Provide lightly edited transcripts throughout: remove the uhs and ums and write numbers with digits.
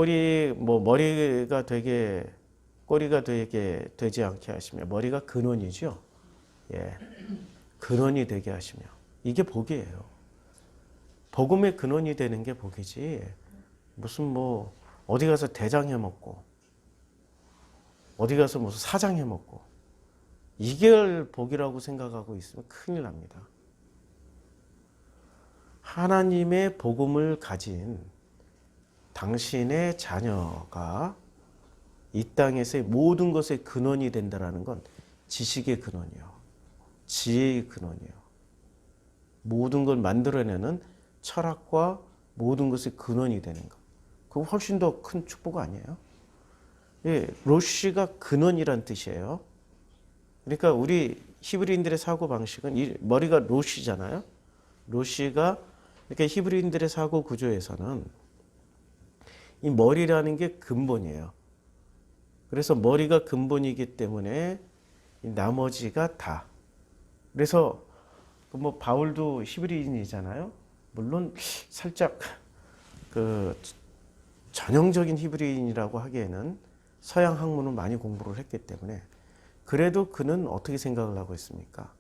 머리가 되게 꼬리가 되게 되지 않게 하시며 머리가 근원이죠. 예, 근원이 되게 하시며 이게 복이에요. 복음의 근원이 되는 게 복이지. 무슨 어디 가서 대장 해먹고 어디 가서 무슨 사장 해먹고 이게 복이라고 생각하고 있으면 큰일 납니다. 하나님의 복음을 가진 당신의 자녀가 이 땅에서의 모든 것의 근원이 된다는 건 지식의 근원이요. 지혜의 근원이요. 모든 걸 만들어내는 철학과 모든 것의 근원이 되는 것. 그거 훨씬 더 큰 축복 아니에요? 예, 로시가 근원이란 뜻이에요. 그러니까 우리 히브리인들의 사고방식은 머리가 로시잖아요. 로시가 그러니까 히브리인들의 사고 구조에서는 이 머리라는 게 근본이에요. 그래서 머리가 근본이기 때문에 나머지가 다. 그래서 바울도 히브리인이잖아요. 물론 살짝 전형적인 히브리인이라고 하기에는 서양 학문을 많이 공부를 했기 때문에 그래도 그는 어떻게 생각을 하고 있습니까?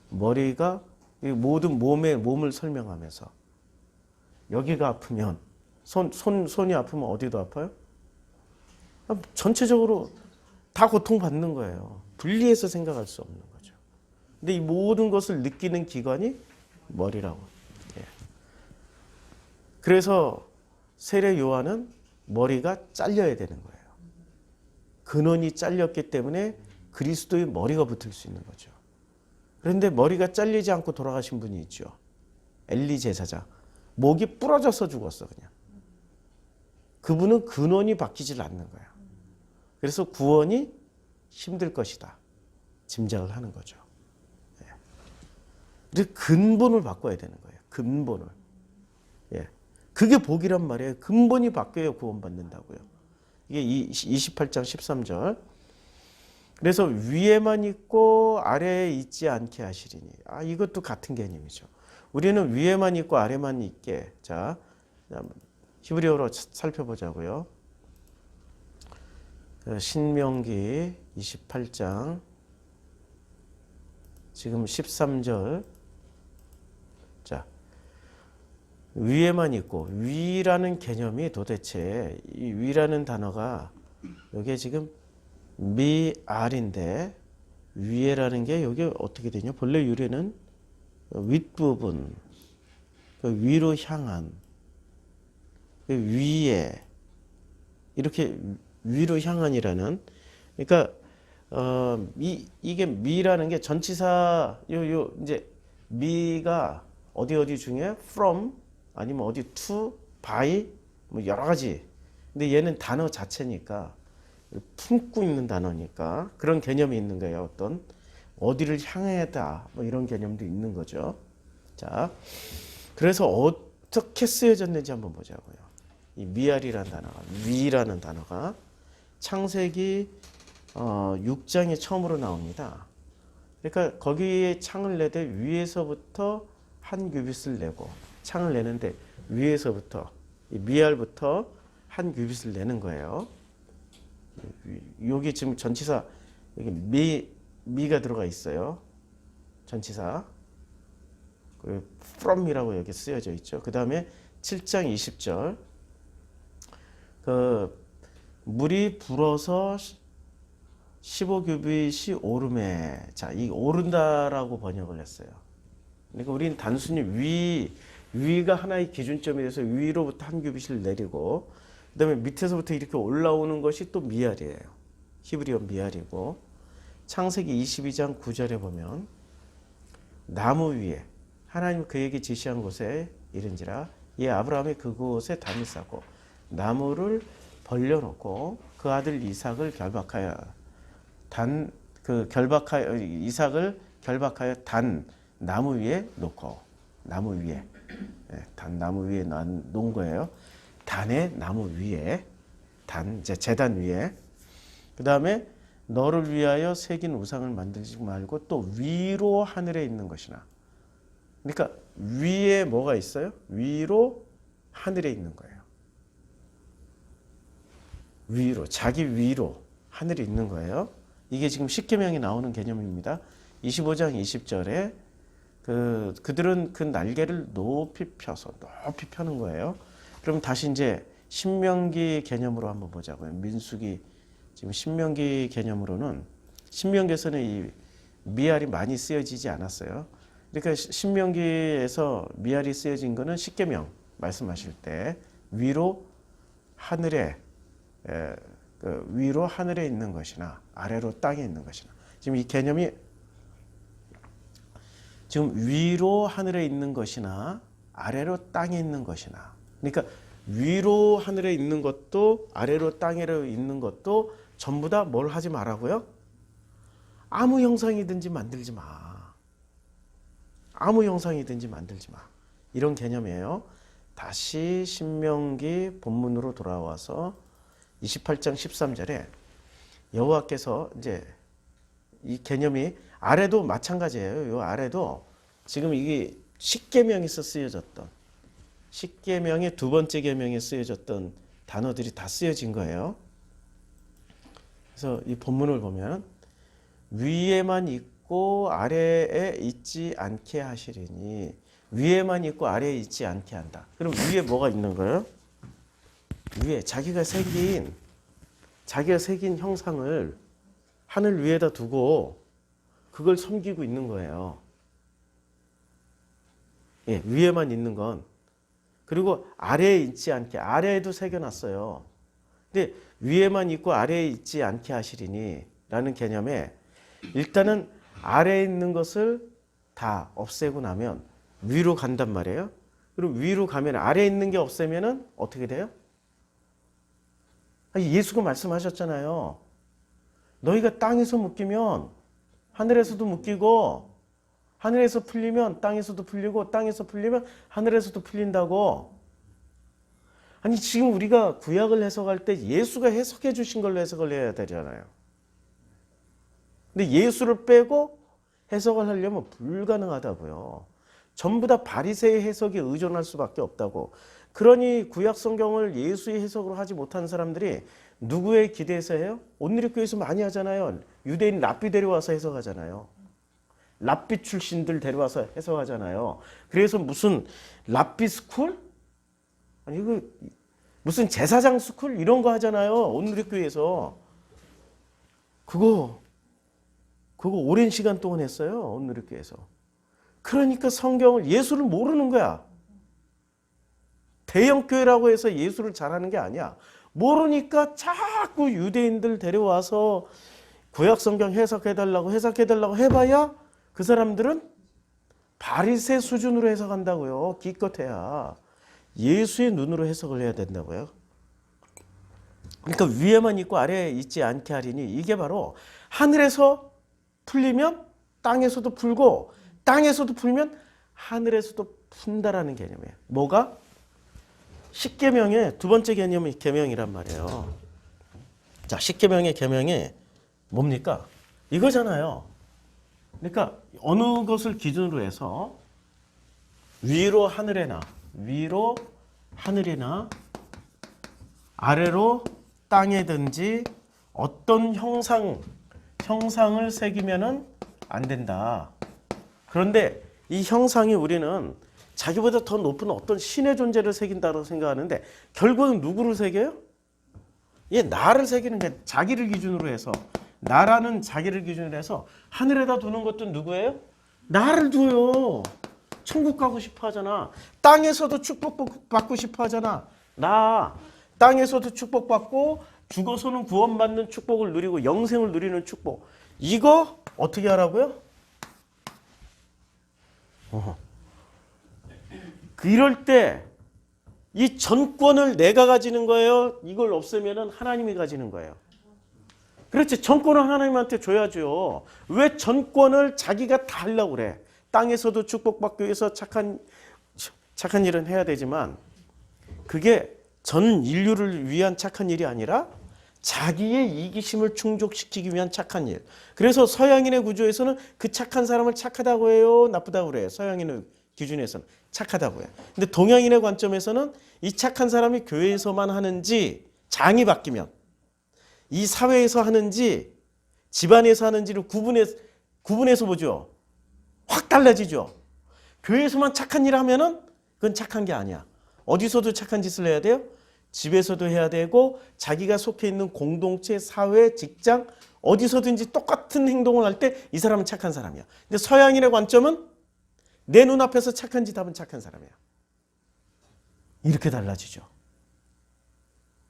머리가 모든 몸을 설명하면서 여기가 아프면 손이 아프면 어디도 아파요? 전체적으로 다 고통받는 거예요. 분리해서 생각할 수 없는 거죠. 근데 이 모든 것을 느끼는 기관이 머리라고. 예. 그래서 세례 요한은 머리가 잘려야 되는 거예요. 근원이 잘렸기 때문에 그리스도의 머리가 붙을 수 있는 거죠. 그런데 머리가 잘리지 않고 돌아가신 분이 있죠. 엘리 제사장. 목이 부러져서 죽었어 그냥. 그분은 근원이 바뀌질 않는 거예요. 그래서 구원이 힘들 것이다. 짐작을 하는 거죠. 예. 근본을 바꿔야 되는 거예요. 근본을. 예. 그게 복이란 말이에요. 근본이 바뀌어야 구원받는다고요. 이게 28장 13절. 그래서 위에만 있고 아래에 있지 않게 하시리니. 이것도 같은 개념이죠. 우리는 위에만 있고 아래만 있게. 자, 히브리어로 살펴보자고요. 신명기 28장 지금 13절. 자, 위에만 있고 위라는 개념이 도대체 이 위라는 단어가 여기에 지금 미알인데 위에라는 게 여기 어떻게 되냐? 본래 유래는 윗부분, 위로 향한, 위에 이렇게 위로 향한이라는. 그러니까 이게 미라는 게 전치사 이제 미가 어디 중에 from 아니면 어디 to, by 여러 가지. 근데 얘는 단어 자체니까 품고 있는 단어니까 그런 개념이 있는 거예요. 어디를 향해다 이런 개념도 있는 거죠. 자, 그래서 어떻게 쓰여졌는지 한번 보자고요. 이 미알이라는 단어가, 위라는 단어가 창세기 6장에 처음으로 나옵니다. 그러니까 거기에 창을 내되 위에서부터 한 규빗을 내고 창을 내는데 위에서부터 이 미알부터 한 규빗을 내는 거예요. 여기 지금 전치사 여기 미가 들어가 있어요. 전치사. from이라고 여기 쓰여져 있죠. 그 다음에 7장 20절. 물이 불어서 15규빗이 오름에. 자, 이 오른다라고 번역을 했어요. 그러니까 우리는 단순히 위가 하나의 기준점이 돼서 위로부터 한 규빗을 내리고 그 다음에 밑에서부터 이렇게 올라오는 것이 또 미알이에요. 히브리어 미알이고 창세기 22장 9절에 보면 나무 위에 하나님 그에게 지시한 곳에 이른지라 이 아브라함이 그곳에 담을 싸고 나무를 벌려놓고 그 아들 이삭을 결박하여 이삭을 결박하여 단 나무 위에 놓고 나무 위에 단 나무 위에 놓은 거예요. 단의 나무 위에 이제 제단 위에. 그 다음에 너를 위하여 새긴 우상을 만들지 말고 또 위로 하늘에 있는 것이나. 그러니까 위에 뭐가 있어요? 위로 하늘에 있는 거예요. 위로, 자기 위로 하늘이 있는 거예요. 이게 지금 십계명이 나오는 개념입니다. 25장 20절에 그들은 그 날개를 높이 펴는 거예요. 그럼 다시 이제 신명기 개념으로 한번 보자고요. 민수기, 지금 신명기 개념으로는, 신명기에서는 이 미알이 많이 쓰여지지 않았어요. 그러니까 신명기에서 미알이 쓰여진 거는 십계명 말씀하실 때 위로 하늘에 위로 하늘에 있는 것이나 아래로 땅에 있는 것이나, 지금 이 개념이 지금 위로 하늘에 있는 것이나 아래로 땅에 있는 것이나, 그러니까 위로 하늘에 있는 것도 아래로 땅에 있는 것도 전부 다 뭘 하지 말라고요? 아무 형상이든지 만들지 마. 아무 형상이든지 만들지 마. 이런 개념이에요. 다시 신명기 본문으로 돌아와서 28장 13절에 여호와께서 이제 이 개념이 아래도 마찬가지예요. 이 아래도 지금 이게 십계명에서 쓰여졌던, 십계명의 두 번째 계명에 쓰여졌던 단어들이 다 쓰여진 거예요. 그래서 이 본문을 보면 위에만 있고 아래에 있지 않게 하시리니, 위에만 있고 아래에 있지 않게 한다. 그럼 위에 뭐가 있는 거예요? 위에 자기가 새긴 형상을 하늘 위에다 두고 그걸 섬기고 있는 거예요. 예, 위에만 있는 건. 그리고 아래에 있지 않게, 아래에도 새겨놨어요. 근데 위에만 있고 아래에 있지 않게 하시리니 라는 개념에, 일단은 아래에 있는 것을 다 없애고 나면 위로 간단 말이에요. 그럼 위로 가면 아래에 있는 게 없애면은 어떻게 돼요? 예수가 말씀하셨잖아요. 너희가 땅에서 묶이면 하늘에서도 묶이고, 하늘에서 풀리면 땅에서도 풀리고, 땅에서 풀리면 하늘에서도 풀린다고. 아니, 지금 우리가 구약을 해석할 때 예수가 해석해 주신 걸로 해석을 해야 되잖아요. 근데 예수를 빼고 해석을 하려면 불가능하다고요. 전부 다 바리새의 해석에 의존할 수밖에 없다고. 그러니 구약 성경을 예수의 해석으로 하지 못한 사람들이 누구에 기대해서 해요? 온누리교회에서 많이 하잖아요. 유대인 랍비 데려와서 해석하잖아요. 랍비 출신들 데려와서 해석하잖아요. 그래서 무슨 랍비 스쿨? 아니, 이거 무슨 제사장 스쿨? 이런 거 하잖아요. 온누리교회에서. 그거 오랜 시간 동안 했어요. 온누리교회에서. 그러니까 성경을, 예수를 모르는 거야. 대형교회라고 해서 예수를 잘하는 게 아니야. 모르니까 자꾸 유대인들 데려와서 구약성경 해석해달라고 해봐야 그 사람들은 바리새 수준으로 해석한다고요. 기껏해야. 예수의 눈으로 해석을 해야 된다고요. 그러니까 위에만 있고 아래에 있지 않게 하리니, 이게 바로 하늘에서 풀리면 땅에서도 풀고, 땅에서도 풀면 하늘에서도 푼다라는 개념이에요. 뭐가? 십계명의 두 번째 개념이 계명이란 말이에요. 자, 십계명의 계명이 뭡니까? 이거잖아요. 그러니까 어느 것을 기준으로 해서 위로 하늘에나 아래로 땅에든지 어떤 형상을 새기면은 안 된다. 그런데 이 형상이, 우리는 자기보다 더 높은 어떤 신의 존재를 새긴다고 생각하는데, 결국은 누구를 새겨요? 나를 새기는 게, 자기를 기준으로 해서, 나라는 자기를 기준으로 해서 하늘에다 두는 것도 누구예요? 나를 둬요. 천국 가고 싶어 하잖아. 땅에서도 축복받고 싶어 하잖아. 나 땅에서도 축복받고 죽어서는 구원받는 축복을 누리고 영생을 누리는 축복. 이거 어떻게 하라고요? 이럴 때 이 전권을 내가 가지는 거예요? 이걸 없애면 하나님이 가지는 거예요. 그렇지. 전권을 하나님한테 줘야죠. 왜 전권을 자기가 다 하려고 그래? 땅에서도 축복받기 위해서 착한 일은 해야 되지만, 그게 전 인류를 위한 착한 일이 아니라 자기의 이기심을 충족시키기 위한 착한 일. 그래서 서양인의 구조에서는 그 착한 사람을 착하다고 해요? 나쁘다고 그래요? 서양인의 기준에서는 착하다고 해요. 근데 동양인의 관점에서는 이 착한 사람이 교회에서만 하는지 장이 바뀌면, 이 사회에서 하는지 집안에서 하는지를 구분해서 보죠. 확 달라지죠. 교회에서만 착한 일을 하면은 그건 착한 게 아니야. 어디서도 착한 짓을 해야 돼요? 집에서도 해야 되고 자기가 속해 있는 공동체, 사회, 직장 어디서든지 똑같은 행동을 할 때 이 사람은 착한 사람이야. 근데 서양인의 관점은 내 눈앞에서 착한 짓 하면 착한 사람이야. 이렇게 달라지죠.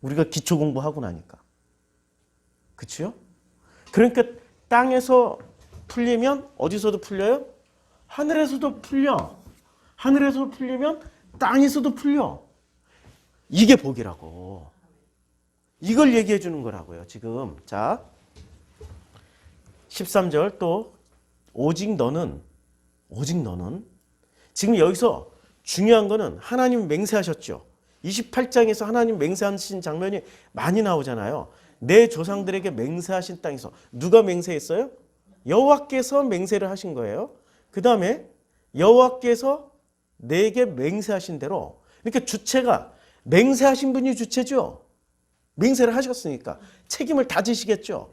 우리가 기초 공부하고 나니까. 그렇죠? 그러니까 땅에서 풀리면 어디서도 풀려요? 하늘에서도 풀려. 하늘에서 풀리면 땅에서도 풀려. 이게 복이라고. 이걸 얘기해 주는 거라고요. 지금 자 13절 또 오직 너는 지금 여기서 중요한 거는 하나님 맹세하셨죠. 28장에서 하나님 맹세하신 장면이 많이 나오잖아요. 내 조상들에게 맹세하신 땅에서 누가 맹세했어요? 여호와께서 맹세를 하신 거예요. 그 다음에 여호와께서 내게 맹세하신 대로 그러니까 주체가 맹세하신 분이 주체죠. 맹세를 하셨으니까 책임을 다 지시겠죠.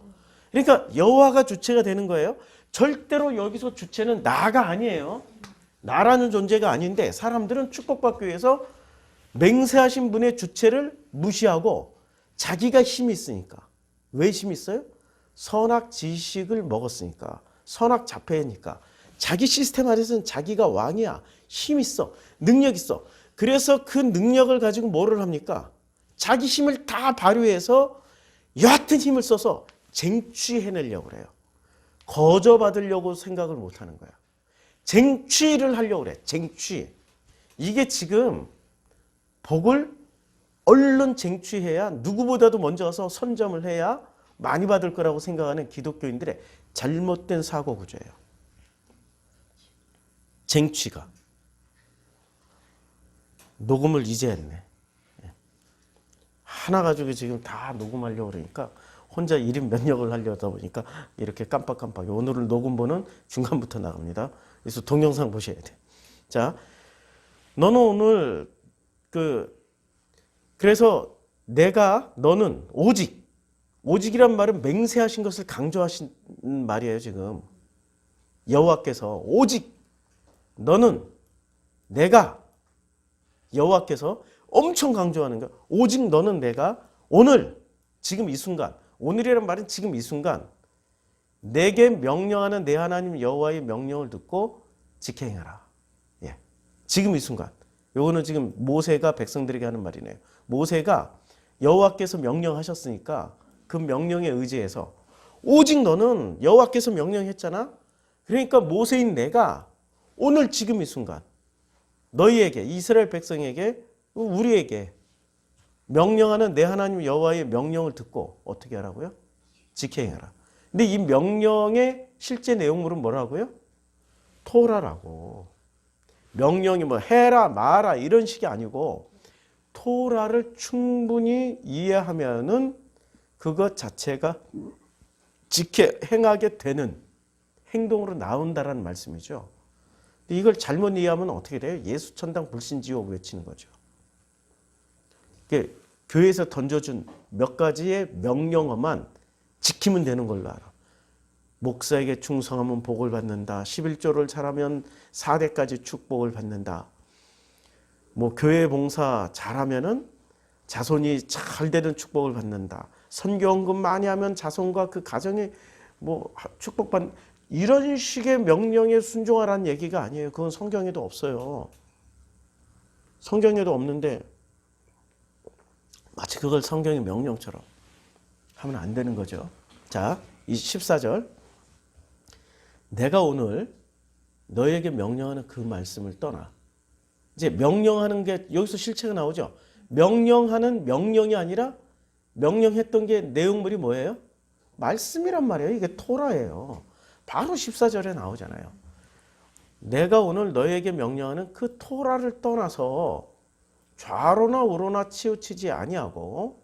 그러니까 여호와가 주체가 되는 거예요. 절대로 여기서 주체는 나가 아니에요. 나라는 존재가 아닌데 사람들은 축복받기 위해서 맹세하신 분의 주체를 무시하고 자기가 힘이 있으니까. 왜 힘이 있어요? 선악 지식을 먹었으니까. 선악 자폐니까. 자기 시스템 안에서는 자기가 왕이야. 힘 있어. 능력 있어. 그래서 그 능력을 가지고 뭐를 합니까? 자기 힘을 다 발휘해서 여하튼 힘을 써서 쟁취해내려고 그래요. 거저받으려고 생각을 못하는 거야. 쟁취를 하려고 그래. 쟁취. 이게 지금 복을 얼른 쟁취해야 누구보다도 먼저 와서 선점을 해야 많이 받을 거라고 생각하는 기독교인들의 잘못된 사고 구조예요. 쟁취가. 녹음을 이제 했네. 하나 가지고 지금 다 녹음하려고 그러니까 혼자 1인 면역을 하려다 보니까 이렇게 깜빡깜빡. 오늘은 녹음본은 중간부터 나갑니다. 그래서 동영상 보셔야 돼. 자, 너는 오늘 그래서 너는 오직이란 말은 맹세하신 것을 강조하신 말이에요, 지금. 여호와께서 오직 너는 여호와께서 엄청 강조하는 거야. 오직 너는 오늘 지금 이 순간 오늘이란 말은 지금 이 순간 내게 명령하는 내 하나님 여호와의 명령을 듣고 지켜행하라. 예. 지금 이 순간. 요거는 지금 모세가 백성들에게 하는 말이네요. 모세가 여호와께서 명령하셨으니까 그 명령에 의지해서 오직 너는 여호와께서 명령했잖아. 그러니까 모세인 내가 오늘 지금 이 순간 너희에게 이스라엘 백성에게 우리에게 명령하는 내 하나님 여호와의 명령을 듣고 어떻게 하라고요? 지켜행하라. 근데 이 명령의 실제 내용물은 뭐라고요? 토라라고. 명령이 뭐 해라 마라 이런 식이 아니고 토라를 충분히 이해하면은 그것 자체가 행하게 되는 행동으로 나온다라는 말씀이죠. 이걸 잘못 이해하면 어떻게 돼요? 예수 천당 불신 지옥 외치는 거죠. 교회에서 던져준 몇 가지의 명령어만 지키면 되는 걸로 알아. 목사에게 충성하면 복을 받는다. 11조를 잘하면 4대까지 축복을 받는다. 뭐 교회 봉사 잘하면은 자손이 잘 되는 축복을 받는다. 선교헌금 많이 하면 자손과 그 가정이 뭐 축복받는 이런 식의 명령에 순종하라는 얘기가 아니에요. 그건 성경에도 없어요. 성경에도 없는데 마치 그걸 성경의 명령처럼 하면 안 되는 거죠. 자, 14절. 내가 오늘 너에게 명령하는 그 말씀을 떠나. 이제 명령하는 게 여기서 실체가 나오죠. 명령하는 명령이 아니라 명령했던 게 내용물이 뭐예요? 말씀이란 말이에요. 이게 토라예요. 바로 14절에 나오잖아요. 내가 오늘 너에게 명령하는 그 토라를 떠나서 좌로나 우로나 치우치지 아니하고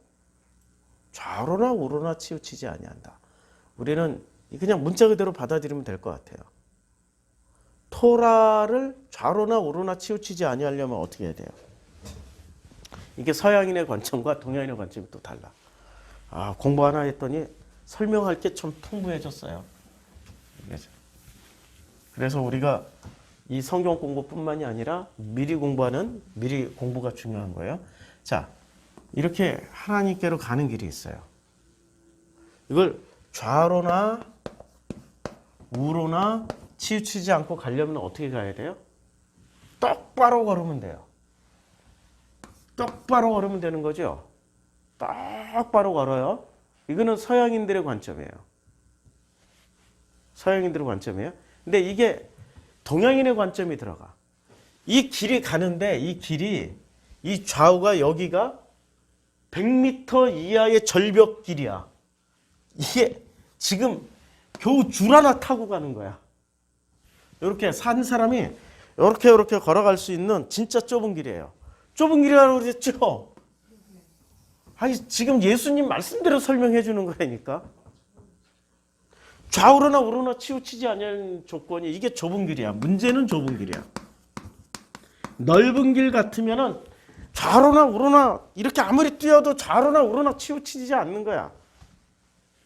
좌로나 우로나 치우치지 아니한다. 우리는 그냥 문자 그대로 받아들이면 될 것 같아요. 토라를 좌로나 우로나 치우치지 아니하려면 어떻게 해야 돼요? 이게 서양인의 관점과 동양인의 관점이 또 달라. 공부 하나 했더니 설명할 게 좀 풍부해졌어요. 그래서 우리가 이 성경 공부뿐만이 아니라 미리 공부가 중요한 거예요. 자, 이렇게 하나님께로 가는 길이 있어요. 이걸 좌로나 우로나 치우치지 않고 가려면 어떻게 가야 돼요? 똑바로 걸으면 돼요. 똑바로 걸으면 되는 거죠. 똑바로 걸어요. 이거는 서양인들의 관점이에요. 서양인들의 관점이에요. 근데 이게 동양인의 관점이 들어가. 이 길이 가는데 이 좌우가 여기가 100m 이하의 절벽길이야. 이게 지금 겨우 줄 하나 타고 가는 거야. 이렇게 산 사람이 이렇게 걸어갈 수 있는 진짜 좁은 길이에요. 좁은 길이라고 그랬죠? 아니, 지금 예수님 말씀대로 설명해 주는 거라니까. 좌우로나 우로나 치우치지 않는 조건이 이게 좁은 길이야. 문제는 좁은 길이야. 넓은 길 같으면은 좌로나 우로나 이렇게 아무리 뛰어도 좌로나 우로나 치우치지 않는 거야.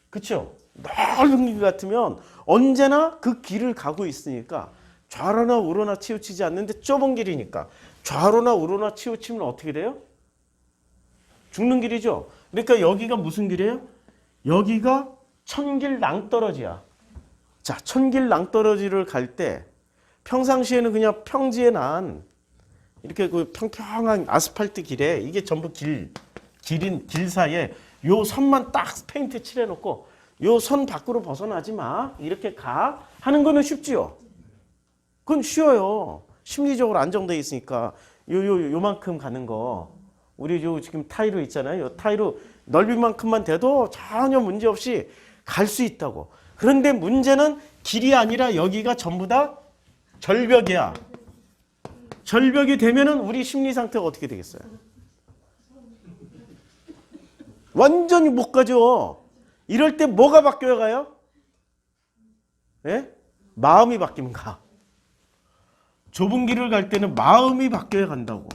그렇죠? 넓은 길 같으면 언제나 그 길을 가고 있으니까 좌로나 우로나 치우치지 않는데 좁은 길이니까 좌로나 우로나 치우치면 어떻게 돼요? 죽는 길이죠. 그러니까 여기가 무슨 길이에요? 여기가 천길 낭떠러지야. 자, 천길 낭떠러지를 갈 때 평상시에는 그냥 평지에 난 이렇게 그 평평한 아스팔트 길에 이게 전부 길 사이에 요 선만 딱 페인트 칠해놓고 요 선 밖으로 벗어나지 마. 이렇게 가. 하는 거는 쉽지요. 그건 쉬워요. 심리적으로 안정되어 있으니까 요만큼 가는 거. 우리 지금 타이로 있잖아요. 요 타이로 넓이만큼만 돼도 전혀 문제 없이 갈 수 있다고. 그런데 문제는 길이 아니라 여기가 전부 다 절벽이야. 절벽이 되면은 우리 심리 상태가 어떻게 되겠어요? 완전히 못 가죠. 이럴 때 뭐가 바뀌어 가요? 예? 마음이 바뀌면 가. 좁은 길을 갈 때는 마음이 바뀌어야 간다고.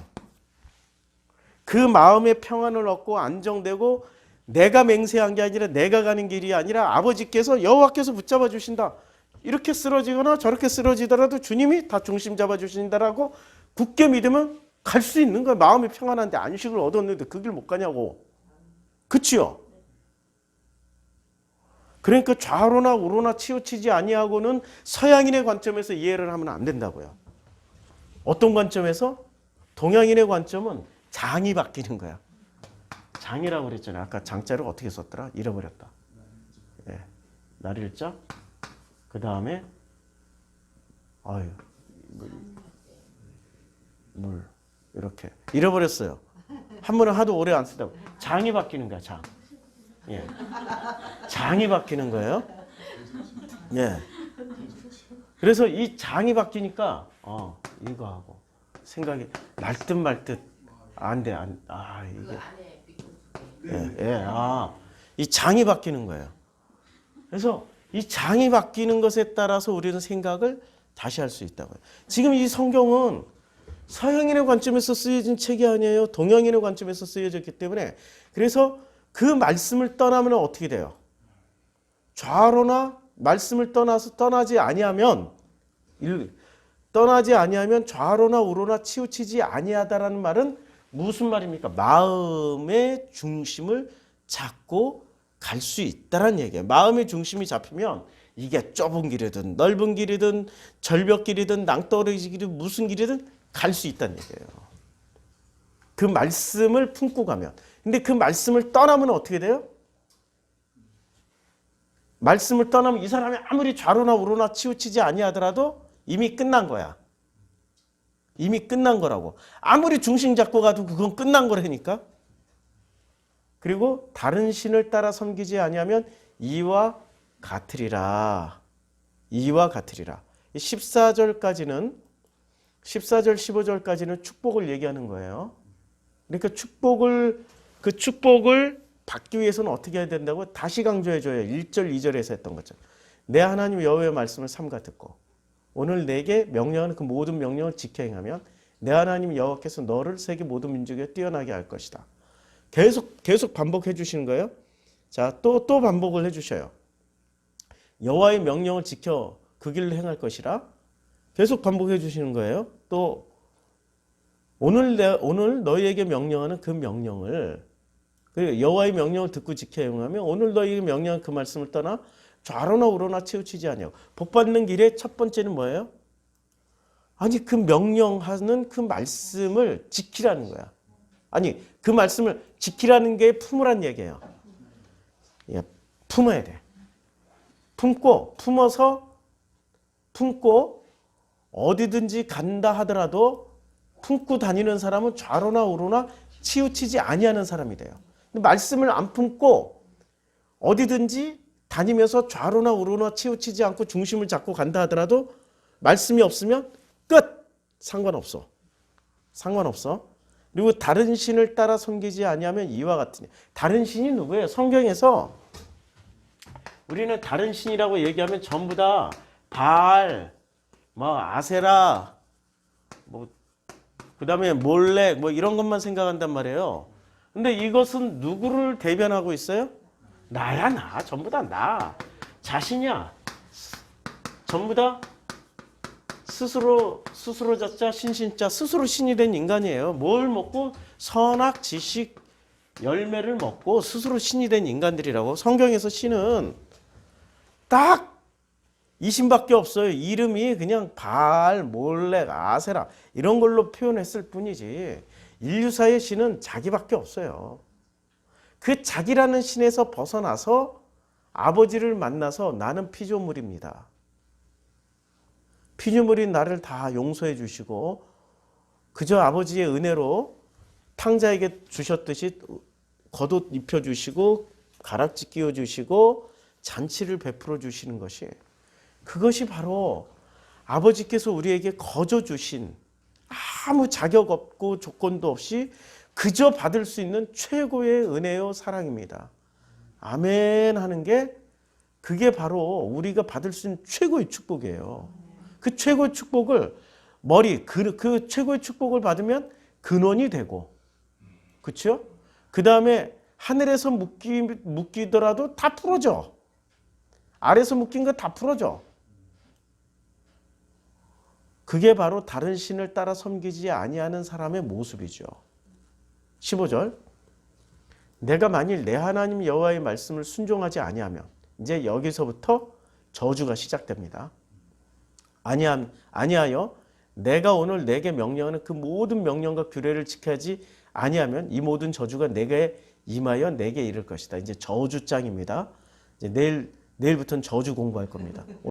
그 마음의 평안을 얻고 안정되고 내가 맹세한 게 아니라 내가 가는 길이 아니라 아버지께서 여호와께서 붙잡아 주신다. 이렇게 쓰러지거나 저렇게 쓰러지더라도 주님이 다 중심 잡아 주신다라고 굳게 믿으면 갈 수 있는 거야. 마음이 평안한데 안식을 얻었는데 그 길 못 가냐고. 그치요? 그러니까 좌로나 우로나 치우치지 아니하고는 서양인의 관점에서 이해를 하면 안 된다고요. 어떤 관점에서? 동양인의 관점은 장이 바뀌는 거야. 장이라고 그랬잖아요. 아까 장자를 어떻게 썼더라? 잃어버렸다. 예. 날일자. 그 다음에 물 이렇게 잃어버렸어요. 한 번은 하도 오래 안 쓰다가 장이 바뀌는 거야. 장. 예. 장이 바뀌는 거예요. 예. 그래서 이 장이 바뀌니까 이거 하고 생각이 날 듯 말 듯 안 돼. 이게 이 장이 바뀌는 거예요. 그래서 이 장이 바뀌는 것에 따라서 우리는 생각을 다시 할 수 있다고요. 지금 이 성경은 서양인의 관점에서 쓰여진 책이 아니에요. 동양인의 관점에서 쓰여졌기 때문에 그래서 그 말씀을 떠나면 어떻게 돼요? 좌로나 말씀을 떠나지 아니하면 좌로나 우로나 치우치지 아니하다라는 말은 무슨 말입니까? 마음의 중심을 잡고 갈 수 있다는 얘기예요. 마음의 중심이 잡히면 이게 좁은 길이든 넓은 길이든 절벽길이든 낭떠러지 길이든 무슨 길이든 갈 수 있다는 얘기예요. 그 말씀을 품고 가면. 근데 그 말씀을 떠나면 어떻게 돼요? 말씀을 떠나면 이 사람이 아무리 좌로나 우로나 치우치지 아니하더라도 이미 끝난 거야. 이미 끝난 거라고. 아무리 중심 잡고 가도 그건 끝난 거라니까. 그리고 다른 신을 따라 섬기지 아니하면 이와 같으리라. 이와 같으리라. 14절, 15절까지는 축복을 얘기하는 거예요. 그러니까 그 축복을 받기 위해서는 어떻게 해야 된다고? 다시 강조해줘요. 1절, 2절에서 했던 것처럼. 내 하나님 여호와의 말씀을 삼가 듣고 오늘 내게 명령하는 그 모든 명령을 지켜 행하면 내 하나님 여호와께서 너를 세계 모든 민족에 뛰어나게 할 것이다. 계속 반복해 주시는 거예요. 자, 또 반복을 해주셔요. 여호와의 명령을 지켜 그 길을 행할 것이라 계속 반복해 주시는 거예요. 또 오늘 너희에게 명령하는 그 명령을 여호와의 명령을 듣고 지켜 행하면 오늘 너희에게 명령한 그 말씀을 떠나 좌로나 우로나 치우치지 아니하고 복 받는 길의 첫 번째는 뭐예요? 아니 그 명령하는 그 말씀을 지키라는 거야. 아니 그 말씀을 지키라는 게 품으란 얘기예요. 예, 품어야 돼. 품고 어디든지 간다 하더라도 품고 다니는 사람은 좌로나 우로나 치우치지 아니하는 사람이 돼요. 근데 말씀을 안 품고 어디든지 다니면서 좌로나 우로나 치우치지 않고 중심을 잡고 간다 하더라도 말씀이 없으면 끝! 상관없어. 그리고 다른 신을 따라 섬기지 아니하면 이와 같으니. 다른 신이 누구예요? 성경에서 우리는 다른 신이라고 얘기하면 전부 다 바알, 아세라, 그다음에 몰렉 이런 것만 생각한단 말이에요. 근데 이것은 누구를 대변하고 있어요? 나야 나. 전부 다 나. 자신이야. 전부 다 스스로 자자 신신자 스스로 신이 된 인간이에요. 뭘 먹고 선악 지식 열매를 먹고 스스로 신이 된 인간들이라고. 성경에서 신은 딱 이 신밖에 없어요. 이름이 그냥 바알, 몰렉, 아세라 이런 걸로 표현했을 뿐이지 인류사의 신은 자기밖에 없어요. 그 자기라는 신에서 벗어나서 아버지를 만나서 나는 피조물입니다. 피조물인 나를 다 용서해 주시고 그저 아버지의 은혜로 탕자에게 주셨듯이 겉옷 입혀주시고 가락지 끼워주시고 잔치를 베풀어 주시는 것이 그것이 바로 아버지께서 우리에게 거저 주신 아무 자격 없고 조건도 없이 그저 받을 수 있는 최고의 은혜요 사랑입니다. 아멘 하는 게 그게 바로 우리가 받을 수 있는 최고의 축복이에요. 그 최고의 축복을 그 최고의 축복을 받으면 근원이 되고 그렇죠? 그 다음에 하늘에서 묶이더라도 다 풀어져. 아래에서 묶인 거 다 풀어져. 그게 바로 다른 신을 따라 섬기지 아니하는 사람의 모습이죠. 15절 내가 만일 내 하나님 여호와의 말씀을 순종하지 아니하면 이제 여기서부터 저주가 시작됩니다. 아니하여 내가 오늘 내게 명령하는 그 모든 명령과 규례를 지켜야지 아니하면 이 모든 저주가 내게 임하여 내게 이를 것이다. 이제 저주장입니다. 이제 내일부터는 저주 공부할 겁니다.